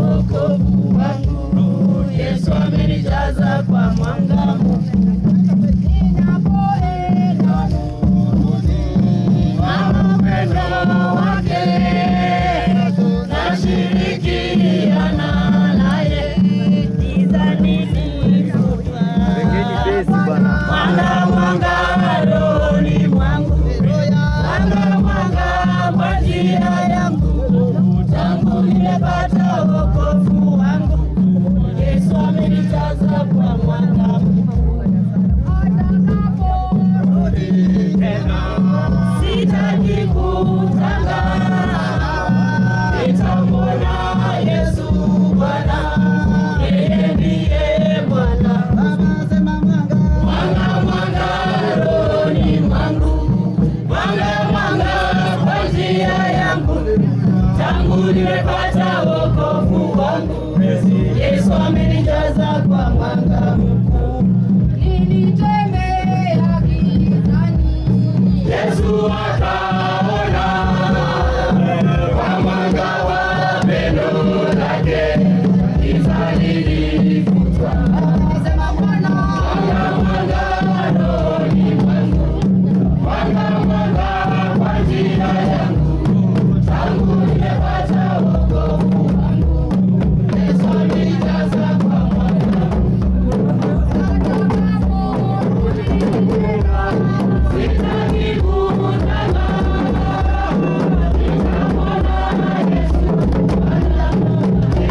Wokovu wangu Yesu amenijaza kwa mwanga nimepata wokovu wangu. Yesu amenijaza kwa mwanga mkuu. Nilitembea gizani, Yesu akaona kwa mwanga wa pendo lake giza lilifutwa. Akasema Bwana, mwanga rohoni mwangu, mwanga kwa njia yangu, tangu nimepata wokovu wangu. Yesu amenijaza kwa mwanga sitaki kutazama, nitamwona Yesu Bwana,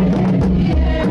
yeye ndiye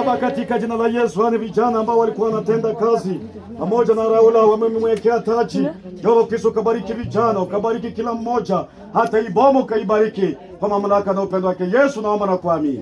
Baba, katika jina la Yesu, wale vijana ambao walikuwa wanatenda kazi pamoja na Raula wamemwekea taji. Jehova Kristo, kabariki vijana, ukabariki kila mmoja, hata ibomo kaibariki kwa mamlaka na upendo wake Yesu, naomba na kuamini.